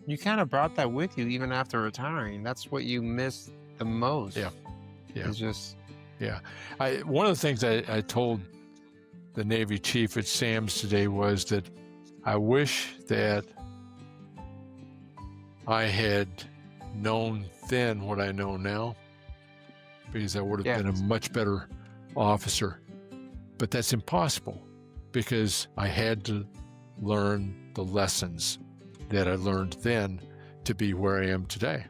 You kind of brought that with you even after retiring. That's what you missed the most. Yeah. Yeah. Is just Yeah. One of the things I told the Navy chief at SAMS today was that I wish that I had known then what I know now, because I would have been a much better officer. But that's impossible, because I had to learn the lessons that I learned then to be where I am today.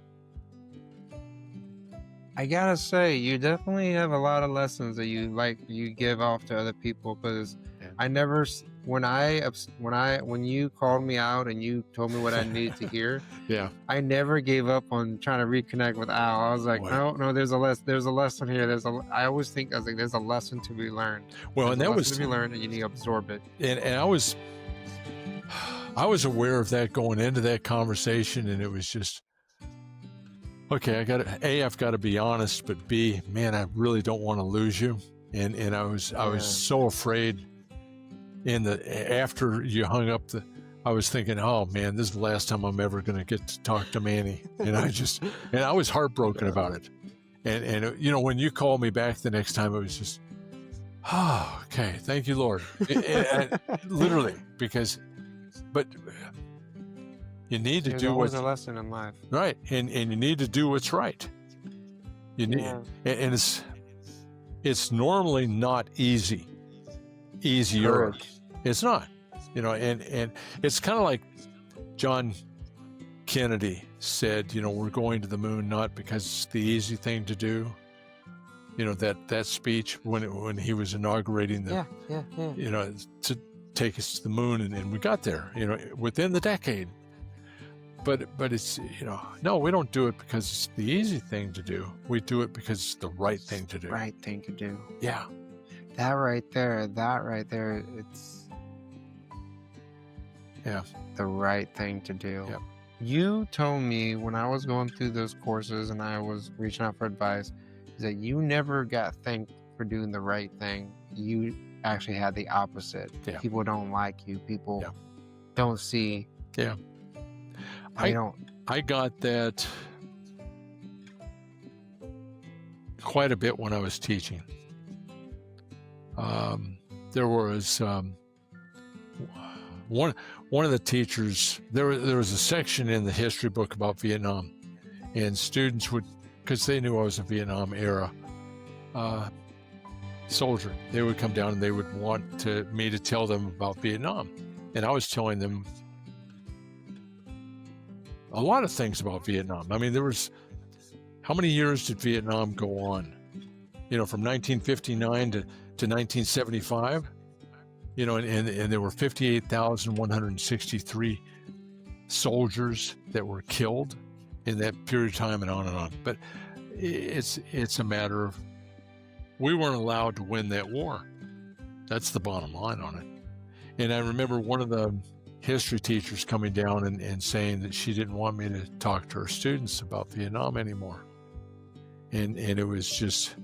I gotta say, you definitely have a lot of lessons that you give off to other people, because I never, when you called me out and you told me what I needed to hear, Yeah, I never gave up on trying to reconnect with Al. I was like, no, there's a lesson here. I always think, I was like, there's a lesson to be learned. Well, and that was to be learned, and you need to absorb it. And I was aware of that going into that conversation, and it was just, okay, I've got to be honest, but B, man, I really don't want to lose you. And I was so afraid after you hung up I was thinking, oh man, this is the last time I'm ever going to get to talk to Manny. And I was heartbroken about it. And you know, when you called me back the next time, it was just, oh, okay, thank you, Lord. And literally, but you need to do what's a lesson in life, right, and you need to do what's right. You need, and it's normally not easier. Courage. It's not, you know, and it's kind of like John Kennedy said, you know, we're going to the moon not because it's the easy thing to do. You know, that speech when he was inaugurating you know, to take us to the moon, and we got there, you know, within the decade. But it's, you know, no, we don't do it because it's the easy thing to do. We do it because it's the right thing to do. Right thing to do. Yeah. That right there, it's the right thing to do. Yeah. You told me when I was going through those courses and I was reaching out for advice, is that you never got thanked for doing the right thing. You actually had the opposite. Yeah. People don't like you. People don't see. Yeah. I got that quite a bit when I was teaching. There was one of the teachers. There was a section in the history book about Vietnam, and students would, because they knew I was a Vietnam era soldier, they would come down and they would want me to tell them about Vietnam, and I was telling them a lot of things about Vietnam. I mean, how many years did Vietnam go on? You know, from 1959 to 1975, you know, and there were 58,163 soldiers that were killed in that period of time, and on and on. But it's a matter of, we weren't allowed to win that war. That's the bottom line on it. And I remember one of the history teachers coming down and saying that she didn't want me to talk to her students about Vietnam anymore. And it was just,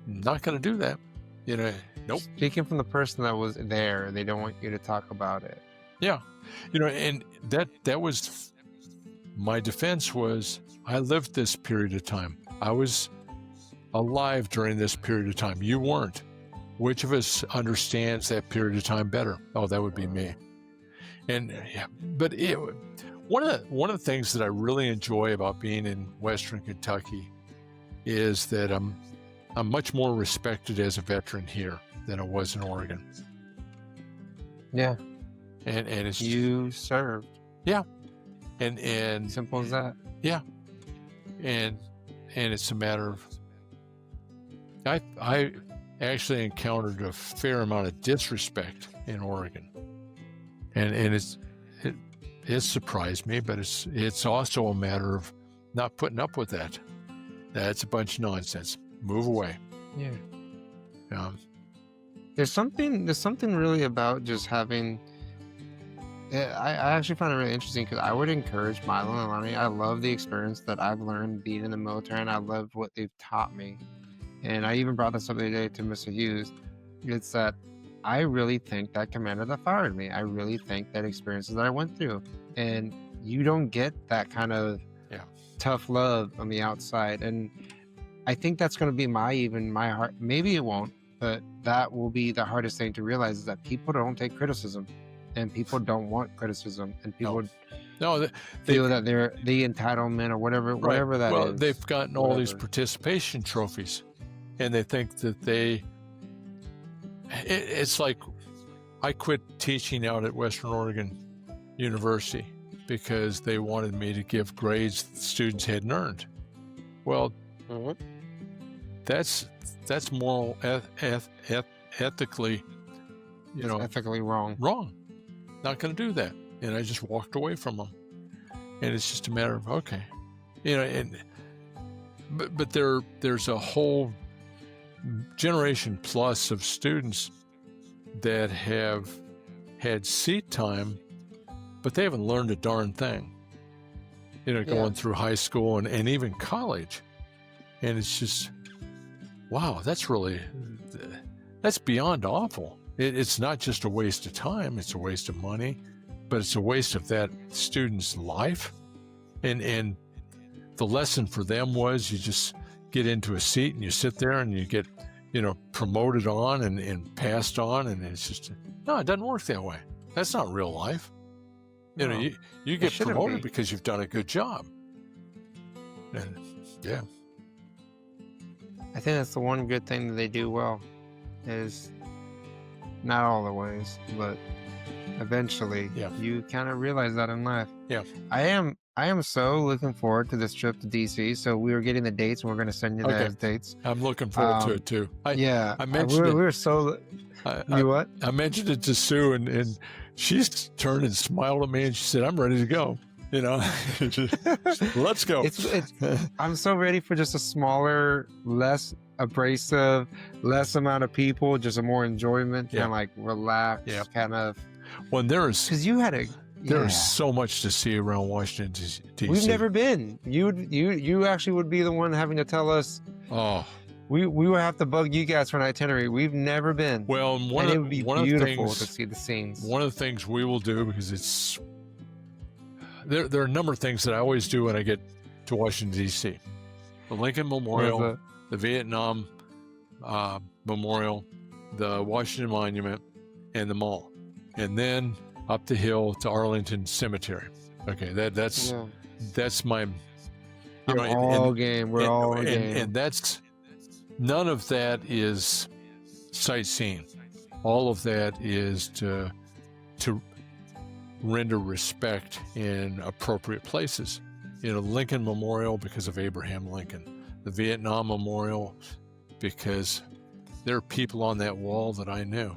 not going to do that. You know, nope. Speaking from the person that was there, they don't want you to talk about it. Yeah. You know, and that was, my defense was, I lived this period of time. I was alive during this period of time. You weren't. Which of us understands that period of time better? Oh, that would be me. And but one of the things that I really enjoy about being in Western Kentucky is that I'm much more respected as a veteran here than I was in Oregon. Yeah. And it's, you served. Yeah. And simple as that. Yeah. And it's a matter of, I actually encountered a fair amount of disrespect in Oregon, and it surprised me, but it's also a matter of not putting up with that. That's a bunch of nonsense. Move away. Yeah. There's something really about just having. I actually find it really interesting, because I would encourage Milo and Lonnie. I love the experience that I've learned being in the military, and I love what they've taught me. And I even brought this up the other day to Mr. Hughes. It's that I really think that commander that fired me, I really think that experiences that I went through, and you don't get that kind of Yeah. tough love on the outside. And I think that's going to be my heart. Maybe it won't, but that will be the hardest thing to realize, is that people don't take criticism, and people don't want criticism, and people No, feel that they're the entitlement or whatever, right. whatever that is. Well, they've gotten all these Whatever. participation trophies, and they think that it's like, I quit teaching out at Western Oregon University because they wanted me to give grades that students hadn't earned. Well, that's moral, ethically, Ethically wrong. Wrong. Not going to do that. And I just walked away from them. And it's just a matter of, okay, but there's a whole generation plus of students that have had seat time, but they haven't learned a darn thing, going through high school and even college. And it's just, wow, that's beyond awful. It's not just a waste of time, it's a waste of money, but it's a waste of that student's life. And the lesson for them was, you just get into a seat and you sit there and you get, promoted on and passed on. And it's just, no, it doesn't work that way. That's not real life. No, you get promoted be. because you've done a good job. And yeah. I think that's the one good thing that they do well, is not all the ways, but eventually you kind of realize that in life. Yeah. I am so looking forward to this trip to DC. So we were getting the dates, and we're going to send you those dates. I'm looking forward to it too. I mentioned we were so. What? I mentioned it to Sue, and she turned and smiled at me, and she said, "I'm ready to go." Let's go. I'm so ready for just a smaller, less abrasive, less amount of people, just a more enjoyment and like relaxed kind of. When because you had there is so much to see around Washington D.C. We've never been. You actually would be the one having to tell us. Oh. We would have to bug you guys for an itinerary. We've never been. Well, it would be beautiful to see the scenes. One of the things we will do, because there are a number of things that I always do when I get to Washington, D.C. The Lincoln Memorial, the Vietnam Memorial, the Washington Monument, and the Mall. And then up the hill to Arlington Cemetery. Okay, that's my... We're all game. And that's... None of that is sightseeing. All of that is to render respect in appropriate places. Lincoln Memorial because of Abraham Lincoln. The Vietnam Memorial because there are people on that wall that I knew.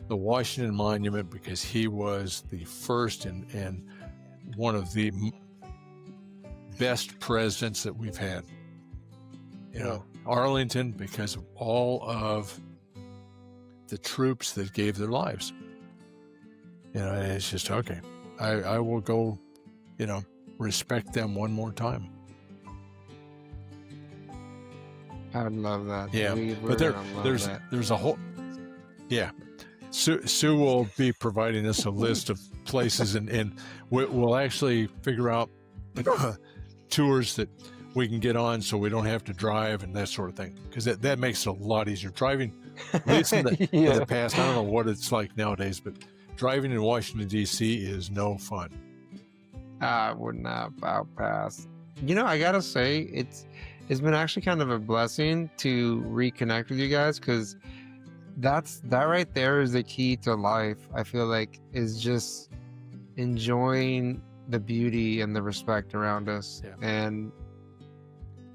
The Washington Monument because he was the first and one of the best presidents that we've had. Arlington because of all of the troops that gave their lives. It's just, okay, I will go, respect them one more time. I would love that. Yeah, but there's a whole, Sue will be providing us a list of places, and we'll actually figure out tours that we can get on so we don't have to drive and that sort of thing, because that makes it a lot easier. Driving, at least in the past, I don't know what it's like nowadays, but driving in Washington, D.C. is no fun. I would not pass. I gotta say, it's been actually kind of a blessing to reconnect with you guys, because that right there is the key to life. I feel like is just enjoying the beauty and the respect around us. And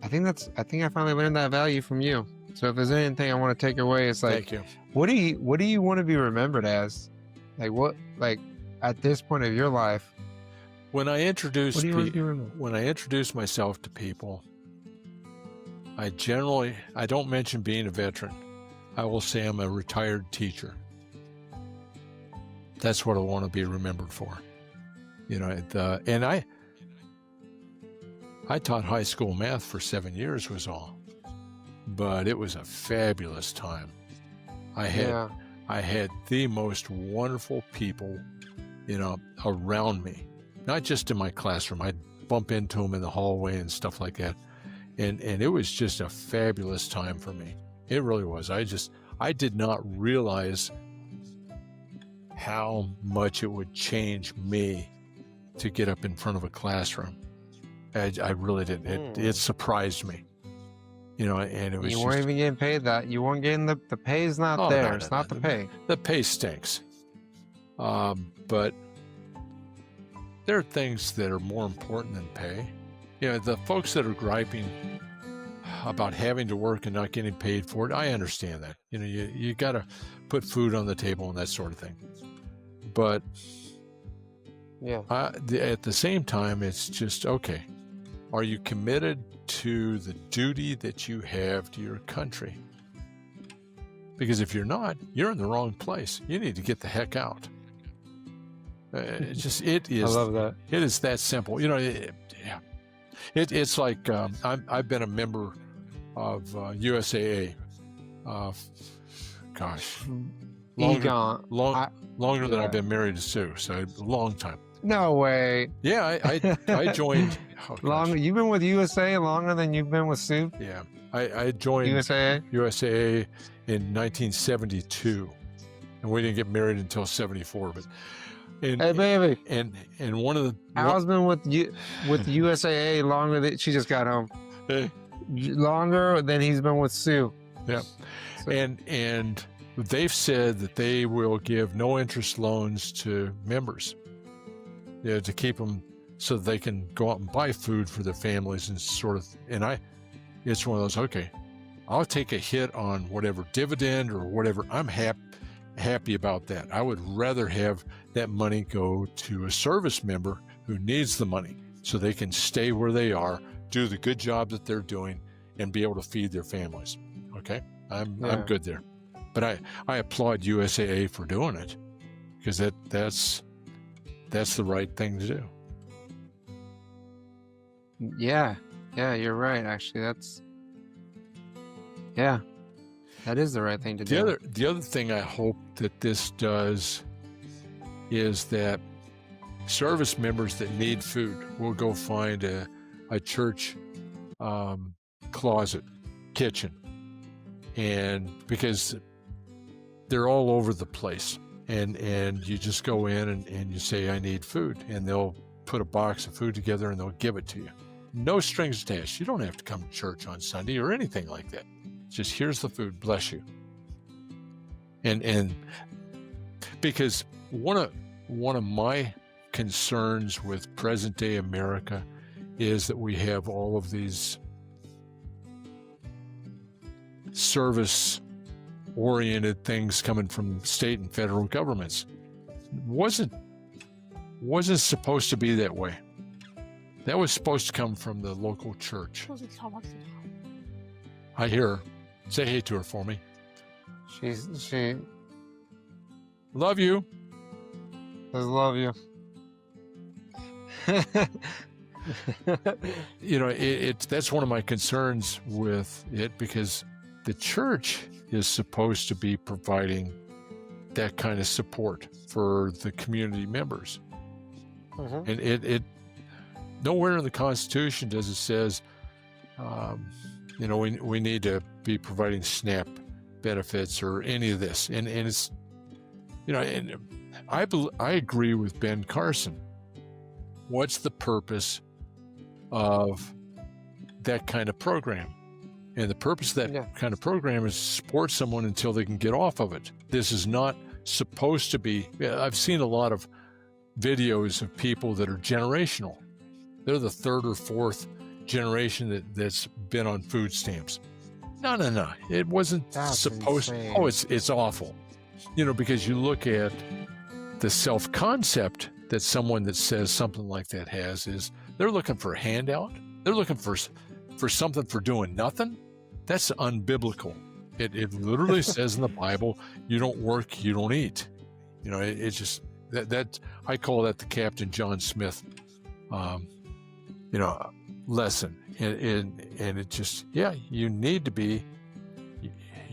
I think I finally learned that value from you. So if there's anything I want to take away, it's like, thank you. What do you want to be remembered as? Like at this point of your life? When I introduce myself to people, I don't mention being a veteran. I will say I'm a retired teacher. That's what I want to be remembered for. And I taught high school math for 7 years was all, but it was a fabulous time. I I had the most wonderful people, around me, not just in my classroom. I'd bump into them in the hallway and stuff like that. And it was just a fabulous time for me. It really was. I did not realize how much it would change me to get up in front of a classroom. I really didn't. It surprised me. And it was You weren't even getting paid that. You weren't getting the pay's not there. It's not the pay. The pay stinks. But there are things that are more important than pay. The folks that are griping about having to work and not getting paid for it, I understand that. You got to put food on the table and that sort of thing. But yeah, at the same time, it's just, okay, are you committed to the duty that you have to your country? Because if you're not, you're in the wrong place. You need to get the heck out. It is. I love that. It is that simple. It's like I've been a member of USAA. Longer than I've been married to Sue, so a long time. No way. Yeah, I joined. You've been with USA longer than you've been with Sue? Yeah, I joined USAA in 1972, and we didn't get married until 74. But hey, baby, and one of the Al's been with USAA longer than she just got home. Hey. Longer than he's been with Sue. Yeah, so. And they've said that they will give no interest loans to members, to keep them so that they can go out and buy food for their families and sort of. And it's one of those. Okay, I'll take a hit on whatever dividend or whatever. I'm happy about that. I would rather have that money go to a service member who needs the money so they can stay where they are, do the good job that they're doing, and be able to feed their families. Okay, I'm good there. But I applaud USAA for doing it, because that's the right thing to do. Yeah, you're right. Actually, that is the right thing to do. The other thing I hope that this does is that service members that need food will go find a church closet, kitchen, and because they're all over the place, and you just go in and you say, I need food, and they'll put a box of food together and they'll give it to you. No strings attached. You don't have to come to church on Sunday or anything like that. Just here's the food, bless you. And because one of my concerns with present day America is that we have all of these service oriented things coming from state and federal governments. Wasn't supposed to be that way. That was supposed to come from the local church. I hear her. Say hey to her for me. She love you. Says love you. That's one of my concerns with it, because the church is supposed to be providing that kind of support for the community members. Mm-hmm. And it nowhere in the Constitution does it says, we need to be providing SNAP benefits or any of this. And it's, and I agree with Ben Carson. What's the purpose of that kind of program? And the purpose of that kind of program is to support someone until they can get off of it. This is not supposed to be. I've seen a lot of videos of people that are generational. They're the third or fourth generation that's been on food stamps. No. It wasn't supposed. Insane. Oh, it's awful. Because you look at the self-concept that someone that says something like that has is they're looking for a handout. They're looking for something for doing nothing. That's unbiblical. It literally says in the Bible, you don't work, you don't eat. It's just that I call that the Captain John Smith, lesson. And it just, you need to be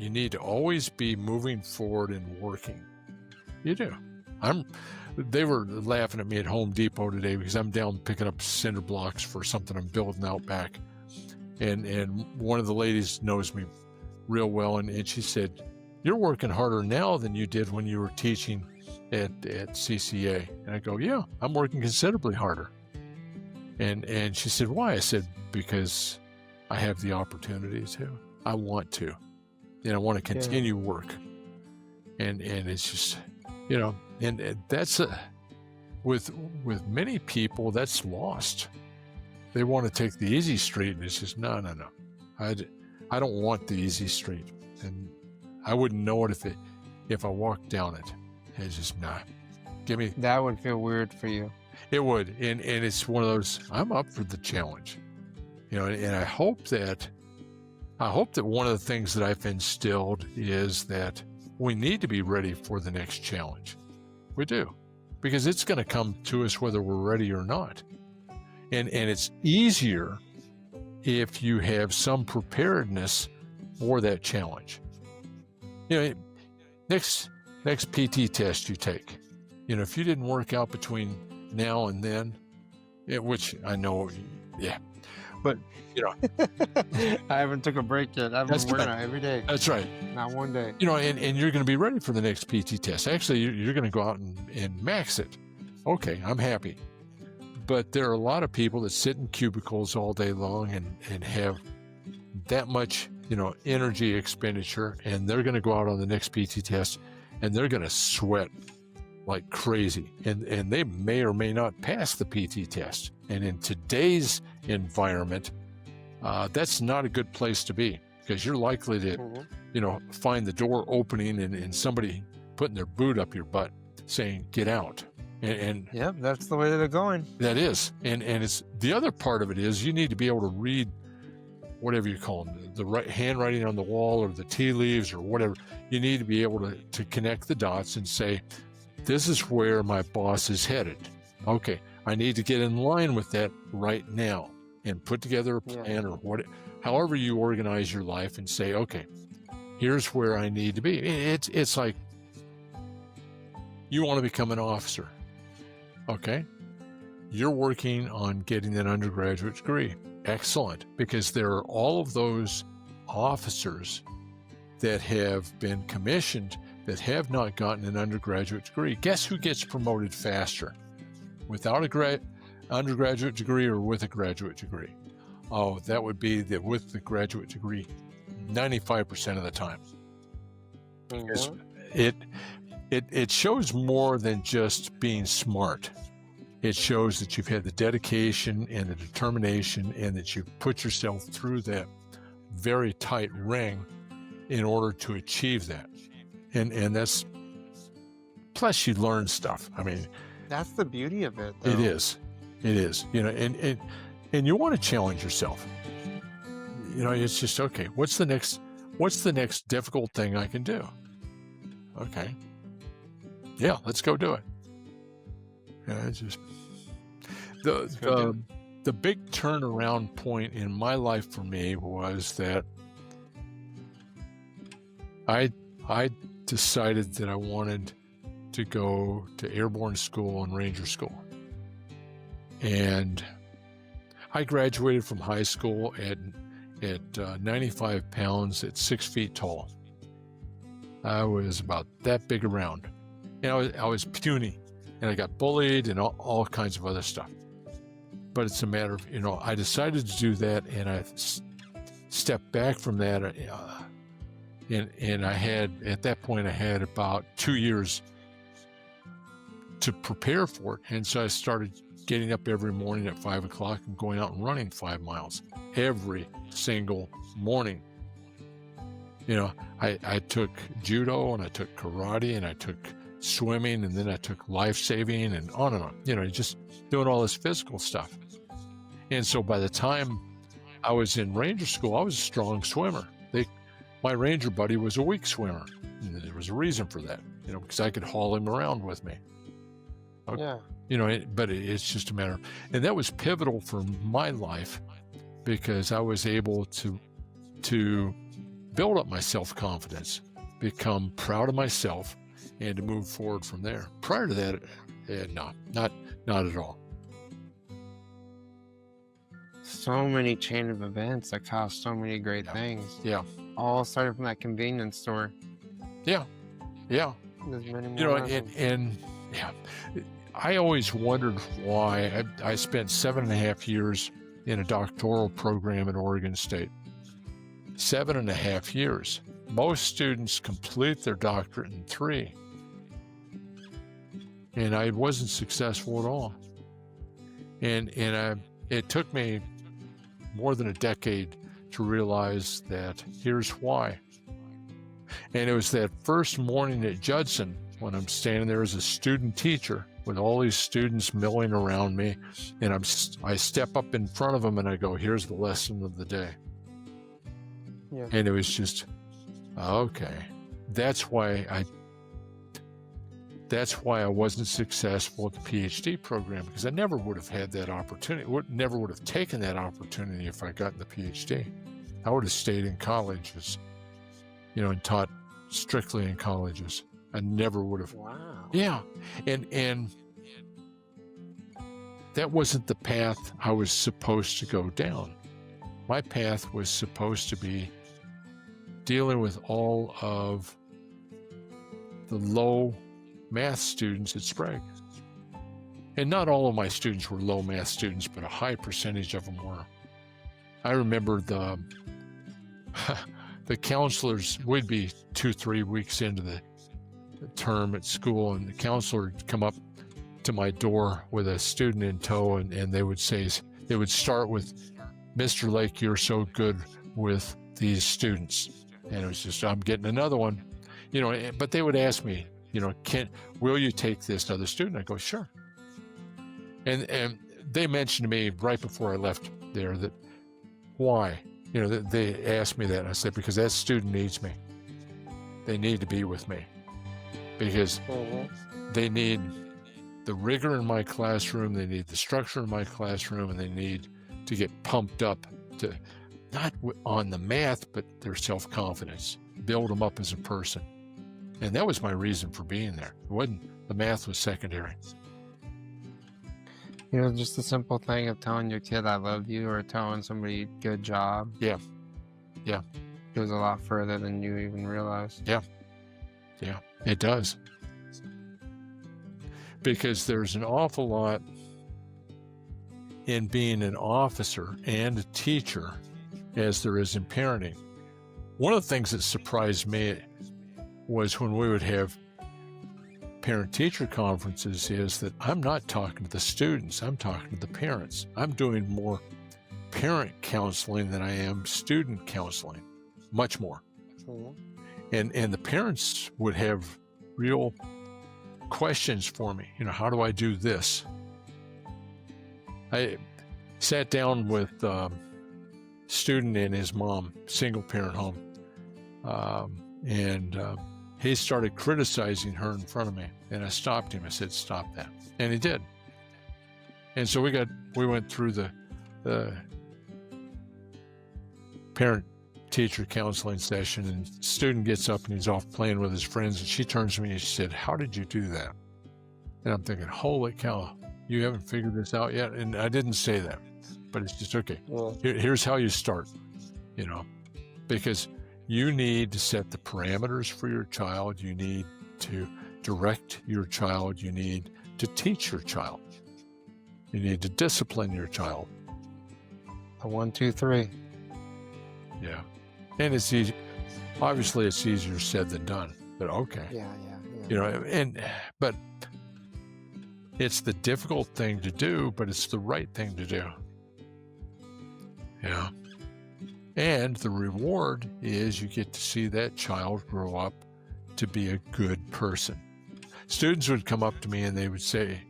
you need to always be moving forward and working. You do. They were laughing at me at Home Depot today because I'm down picking up cinder blocks for something I'm building out back. And one of the ladies knows me real well, and she said, "You're working harder now than you did when you were teaching at CCA." And I go, "Yeah, I'm working considerably harder." And she said, "Why?" I said, "Because I have the opportunity to. I want to. And I want to continue work." And it's just, and that's with many people, that's lost. They want to take the easy street, and it's just, no. I don't want the easy street. And I wouldn't know it if I walked down it. It's just, nah. Give me. That would feel weird for you. It would. And it's one of those, I'm up for the challenge. And I hope that one of the things that I've instilled is that we need to be ready for the next challenge. We do. Because it's going to come to us whether we're ready or not. And it's easier if you have some preparedness for that challenge. Next PT test you take, if you didn't work out between now and then, which I know, yeah, but I haven't took a break yet. I've been working on it every day. That's right. Not one day. And you're going to be ready for the next PT test. Actually, you're going to go out and max it. Okay, I'm happy. But there are a lot of people that sit in cubicles all day long and have that much, energy expenditure, and they're going to go out on the next PT test and they're going to sweat like crazy. And they may or may not pass the PT test. And in today's environment, that's not a good place to be, because you're likely to, find the door opening and somebody putting their boot up your butt saying, "Get out." And yep, that's the way that they're going. That is. And it's the other part of it is you need to be able to read whatever you call them, the right handwriting on the wall or the tea leaves or whatever. You need to be able to connect the dots and say, this is where my boss is headed. Okay, I need to get in line with that right now and put together a plan or however you organize your life and say, okay, here's where I need to be. It's like you want to become an officer. Okay, you're working on getting that undergraduate degree. Excellent, because there are all of those officers that have been commissioned that have not gotten an undergraduate degree. Guess who gets promoted faster? Without a undergraduate degree or with a graduate degree? Oh, that would be with the graduate degree 95% of the time. Because it shows more than just being smart. It shows that you've had the dedication and the determination and that you've put yourself through that very tight ring in order to achieve that. And that's, plus you learn stuff. I mean, that's the beauty of it, though. It is. And you want to challenge yourself. It's just, okay, what's the next difficult thing I can do? Okay. Yeah, let's go do it. It's just the big turnaround point in my life for me was that I decided that I wanted to go to airborne school and ranger school. And I graduated from high school at 95 pounds at 6 feet tall. I was about that big around. And I was puny, and I got bullied and all kinds of other stuff. But it's a matter of, I decided to do that, and I stepped back from that. And I had, at that point, I had about 2 years to prepare for it. And so I started getting up every morning at 5 o'clock and going out and running 5 miles every single morning. I took judo, and I took karate, and I took swimming, and then I took life saving, and on, just doing all this physical stuff. And so by the time I was in ranger school, I was a strong swimmer. My ranger buddy was a weak swimmer, and there was a reason for that, because I could haul him around with me. Yeah. But it's just a matter, and that was pivotal for my life, because I was able to build up my self-confidence, become proud of myself, and to move forward from there. Prior to that, no, not at all. So many chain of events that caused so many great things. Yeah. All started from that convenience store. Yeah. There's many more. You know, and yeah, I always wondered why. I spent 7.5 years in a doctoral program at Oregon State. 7.5 years. Most students complete their doctorate in 3. And I wasn't successful at all. And it took me more than a decade to realize that here's why. And it was that first morning at Judson when I'm standing there as a student teacher with all these students milling around me, and I step up in front of them and I go, here's the lesson of the day. Yeah. And it was just, okay, that's why I wasn't successful at the PhD program, because I never would have had that opportunity, never would have taken that opportunity if I gotten the PhD. I would have stayed in colleges, and taught strictly in colleges. I never would have. Wow. Yeah. And that wasn't the path I was supposed to go down. My path was supposed to be dealing with all of the low math students at Sprague. And not all of my students were low math students, but a high percentage of them were. I remember the counselors would be 2-3 weeks into the term at school, and the counselor would come up to my door with a student in tow, and they would start with, Mr. Lake, you're so good with these students. And it was just, I'm getting another one, but they would ask me, will you take this other student? I go, sure. And they mentioned to me right before I left there that, why? They asked me that, and I said, because that student needs me. They need to be with me, because they need the rigor in my classroom, they need the structure in my classroom, and they need to get pumped up to, not on the math, but their self-confidence, build them up as a person. And that was my reason for being there. The math was secondary. Just the simple thing of telling your kid I love you, or telling somebody good job. Yeah. Goes a lot further than you even realize. Yeah, it does. Because there's an awful lot in being an officer and a teacher as there is in parenting. One of the things that surprised me was when we would have parent-teacher conferences is that I'm not talking to the students, I'm talking to the parents. I'm doing more parent counseling than I am student counseling, much more. And the parents would have real questions for me. How do I do this? I sat down with a student and his mom, single parent home, and he started criticizing her in front of me, and I stopped him. I said, stop that. And he did. And so we went through the parent-teacher counseling session, and the student gets up and he's off playing with his friends, and she turns to me and she said, how did you do that? And I'm thinking, holy cow, you haven't figured this out yet? And I didn't say that, but it's just, okay, here's how you start, because you need to set the parameters for your child. You need to direct your child. You need to teach your child. You need to discipline your child. The 1, 2, 3. Yeah. And it's easy. Obviously, it's easier said than done, but okay. Yeah. But it's the difficult thing to do, but it's the right thing to do. Yeah. And the reward is you get to see that child grow up to be a good person. Students would come up to me and they would say,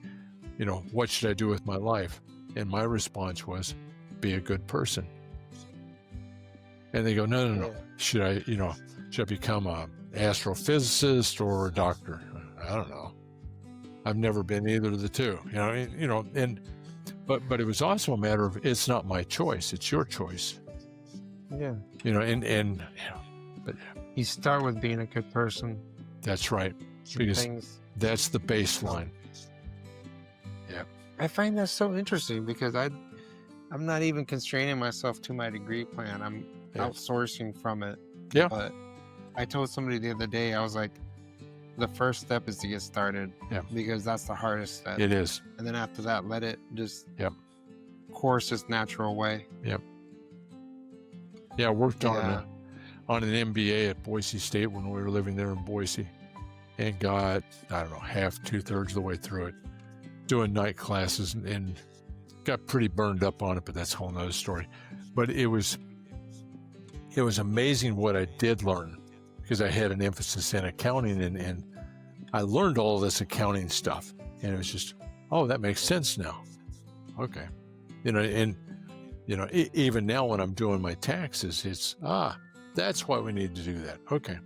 what should I do with my life? And my response was, be a good person. And they go, no. Should I become an astrophysicist or a doctor? I don't know. I've never been either of the two, but it was also a matter of, it's not my choice, it's your choice. Yeah. But You start with being a good person. that's right, Some because things. that's the baseline. I find that so interesting because I'm not even constraining myself to my degree plan. I'm Yeah. outsourcing from it. Yeah. But I told somebody the other day, I was like, the first step is to get started. Yeah. Because that's the hardest step. It is. And then after that, let it just Yep. course its natural way. Yep. Yeah, I worked Yeah. on an MBA at Boise State when we were living there in Boise, and got, I don't know, half, 2/3 of the way through it, doing night classes, and got pretty burned up on it, but that's a whole nother story. But it was amazing what I did learn, because I had an emphasis in accounting, and I learned all this accounting stuff, and it was just, oh, that makes sense now. Okay. And even now when I'm doing my taxes, it's, that's why we need to do that. Okay.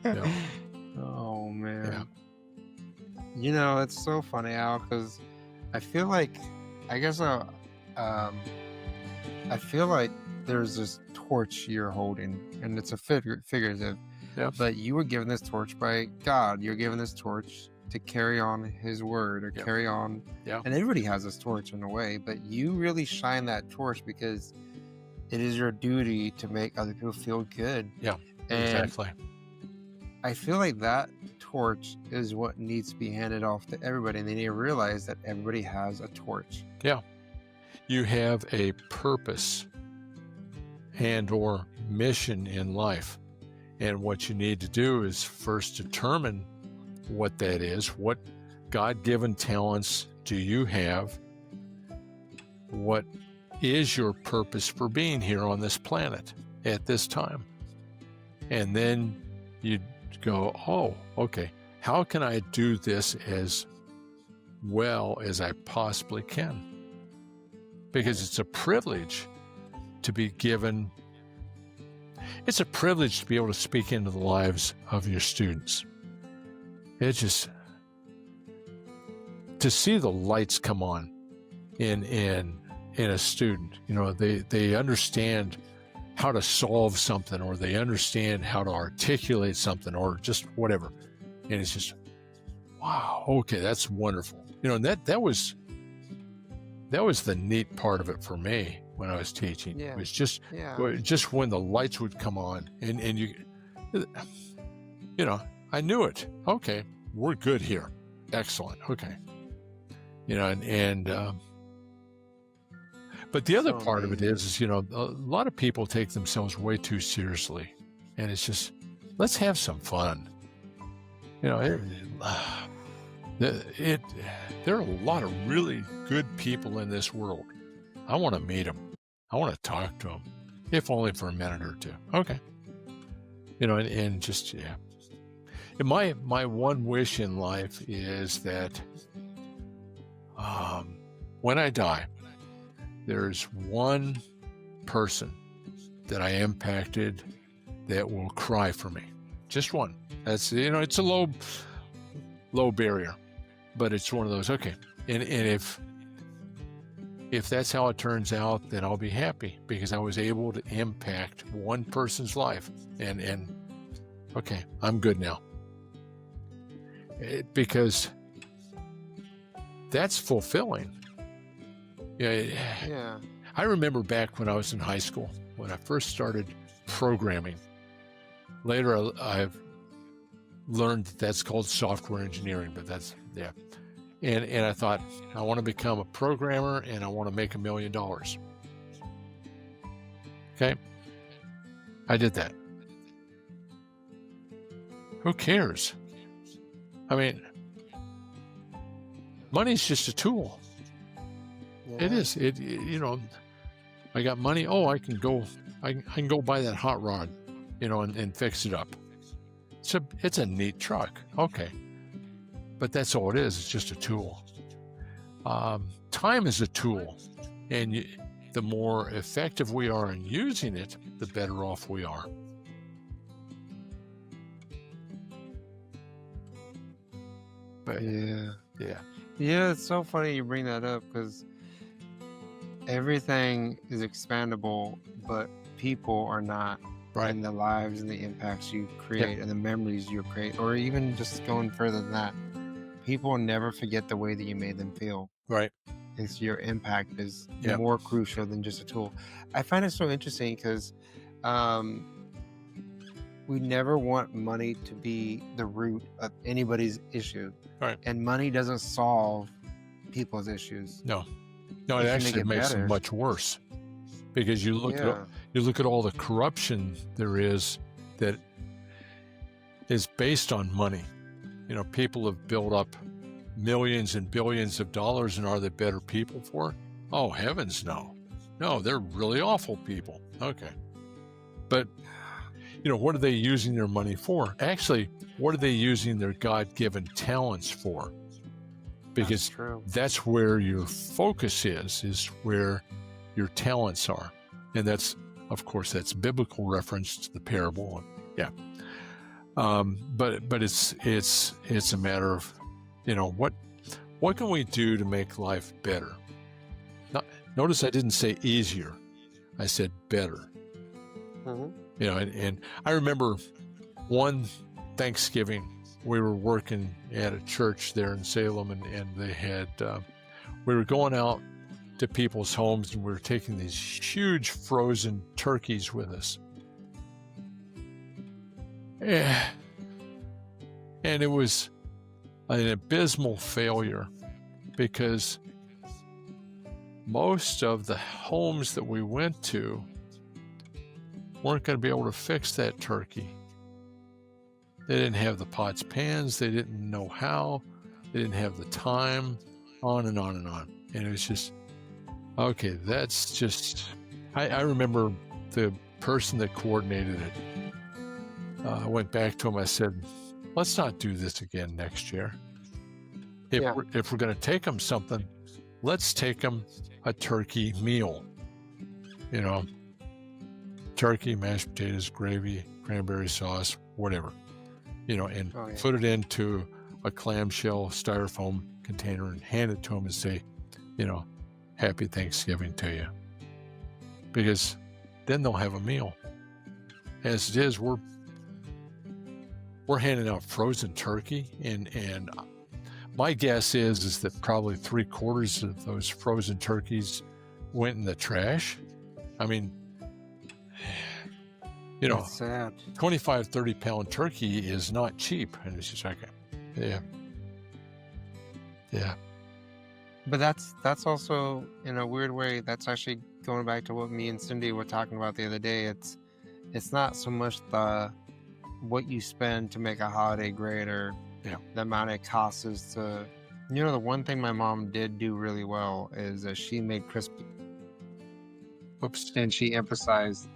Yeah. Oh, man. Yeah. It's so funny, Al, because I feel like, I guess, I feel like there's this torch you're holding, and it's a figurative. Yeah. But you were given this torch by God. You're given this torch to carry on His word, or carry on. Yeah. And everybody has this torch in a way, but you really shine that torch because it is your duty to make other people feel good. Yeah. And Exactly. I feel like that torch is what needs to be handed off to everybody, and they need to realize that everybody has a torch. Yeah. You have a purpose and or mission in life. And what you need to do is first determine what that is. What God-given talents do you have? What is your purpose for being here on this planet at this time? And then you go, oh, okay, how can I do this as well as I possibly can? Because it's a privilege to be given. It's a privilege to be able to speak into the lives of your students. It's just to see the lights come on in a student. They understand how to solve something, or they understand how to articulate something, or just whatever. And it's just, wow, okay, that's wonderful. And that was the neat part of it for me when I was teaching. Yeah. It was just when the lights would come on, and I knew it. Okay, we're good here. Excellent. Okay. But the other part of it is, a lot of people take themselves way too seriously, and it's just, let's have some fun. There are a lot of really good people in this world. I want to meet them. I want to talk to them, if only for a minute or two. Okay. And just, yeah. And my one wish in life is that when I die, there's one person that I impacted that will cry for me. Just one. That's, it's a low barrier, but it's one of those, okay. And if that's how it turns out, then I'll be happy, because I was able to impact one person's life, and okay, I'm good now. Because that's fulfilling. Yeah. I remember back when I was in high school, when I first started programming. Later, I've learned that's called software engineering, but that's, yeah. And I thought, I want to become a programmer, and I want to make $1 million. Okay. I did that. Who cares? I mean, money's just a tool. Yeah. It is. I got money. Oh, I can go buy that hot rod, and fix it up. It's a neat truck. Okay. But that's all it is. It's just a tool. Time is a tool. And the more effective we are in using it, the better off we are. But Yeah. yeah. Yeah, it's so funny you bring that up, because everything is expandable, but people are not. Right. and the lives and the impacts you create and the memories you create, or even just going further than that. People will never forget the way that you made them feel. Right. And so your impact is Yeah. more crucial than just a tool. I find it so interesting because we never want money to be the root of anybody's issue. Right. And money doesn't solve people's issues. No, it It can make actually it makes them better. much worse, because you look at all the corruption there is that is based on money. People have built up millions and billions of dollars, and are they better people for it? Oh, heavens, no. No, they're really awful people. Okay. But, what are they using their money for? Actually, what are they using their God-given talents for? Because that's where your focus is where your talents are. And that's, of course, that's biblical reference to the parable. Yeah. But it's a matter of, what can we do to make life better? Notice I didn't say easier. I said better. Mm-hmm. And I remember one Thanksgiving, we were working at a church there in Salem, and they had, we were going out to people's homes, and we were taking these huge frozen turkeys with us. Yeah. And it was an abysmal failure, because most of the homes that we went to weren't going to be able to fix that turkey. They didn't have the pots, pans. They didn't know how. They didn't have the time, on and on and on. And it was just, okay, that's just, I remember the person that coordinated it. I went back to him. I said, let's not do this again next year. If we're going to take them something, let's take them a turkey meal. Turkey, mashed potatoes, gravy, cranberry sauce, whatever. And put it into a clamshell styrofoam container and hand it to them and say, Happy Thanksgiving to you. Because then they'll have a meal. As it is, we're handing out frozen turkey, and my guess is that probably 3/4 of those frozen turkeys went in the trash. I mean, That's sad. 25, 30 pound turkey is not cheap. And it's just like, yeah. But that's also, in a weird way, that's actually going back to what me and Cindy were talking about the other day. It's not so much what you spend to make a holiday great, or the amount it costs is to, the one thing my mom did do really well is she made crispy. Whoops. And she emphasized.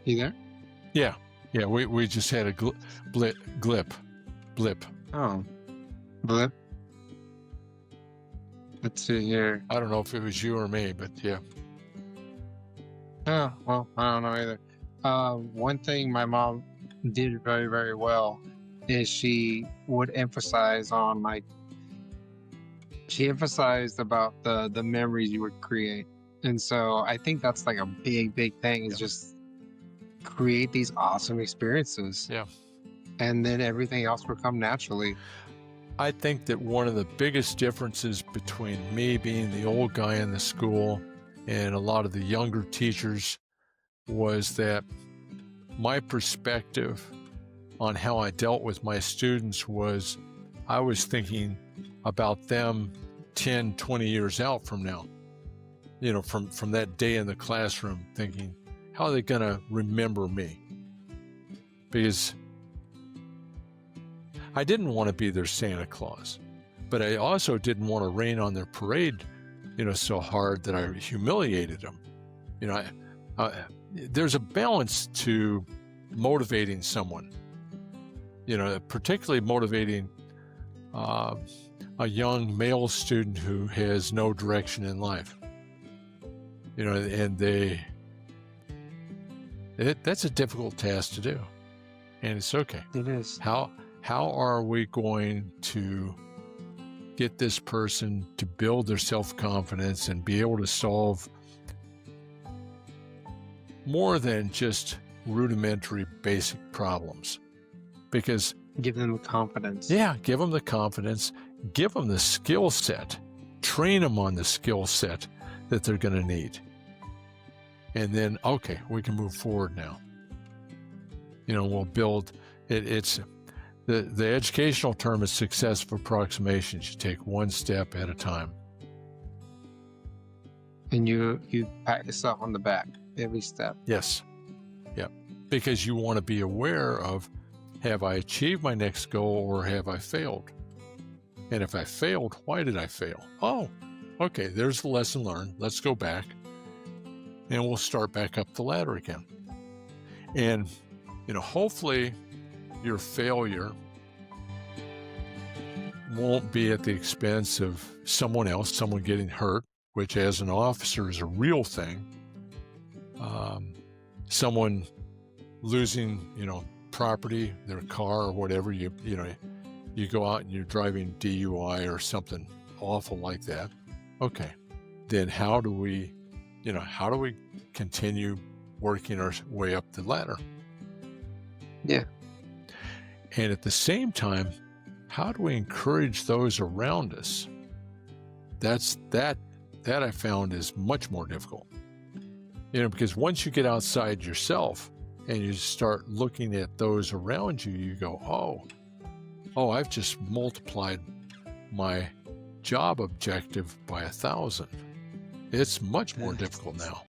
You there? Yeah. We just had a blip. Oh, blip. Let's see here. I don't know if it was you or me, but yeah. Oh, well, I don't know either. One thing my mom did very, very well is she would emphasize on she emphasized about the memories you would create. And so I think that's like a big thing, is just create these awesome experiences. Yeah. And then everything else will come naturally. I think that one of the biggest differences between me being the old guy in the school and a lot of the younger teachers was that my perspective on how I dealt with my students was, I was thinking about them 10, 20 years out from now. From that day in the classroom, thinking, how are they going to remember me? Because I didn't want to be their Santa Claus, but I also didn't want to rain on their parade, so hard that I humiliated them. There's a balance to motivating someone, particularly motivating a young male student who has no direction in life. And that's a difficult task to do, and it's okay. It is. How are we going to get this person to build their self-confidence and be able to solve more than just rudimentary basic problems. Because Give them the confidence. yeah, give them the confidence, give them the skill set, train them on the skill set that they're going to need. And then, okay, we can move forward now. We'll build it. It's the educational term is successive approximations. You take one step at a time. And you pat yourself on the back every step. Yes. Yeah. Because you want to be aware of, have I achieved my next goal or have I failed? And if I failed, why did I fail? Oh, okay, there's the lesson learned. Let's go back and we'll start back up the ladder again. And, hopefully your failure won't be at the expense of someone else, someone getting hurt, which as an officer is a real thing. Someone losing, property, their car or whatever, you go out and you're driving DUI or something awful like that. Okay, then how do we continue working our way up the ladder? Yeah. And at the same time, how do we encourage those around us? That I found is much more difficult. Because once you get outside yourself and you start looking at those around you, you go, oh, I've just multiplied my job objective by 1,000. It's much more difficult now.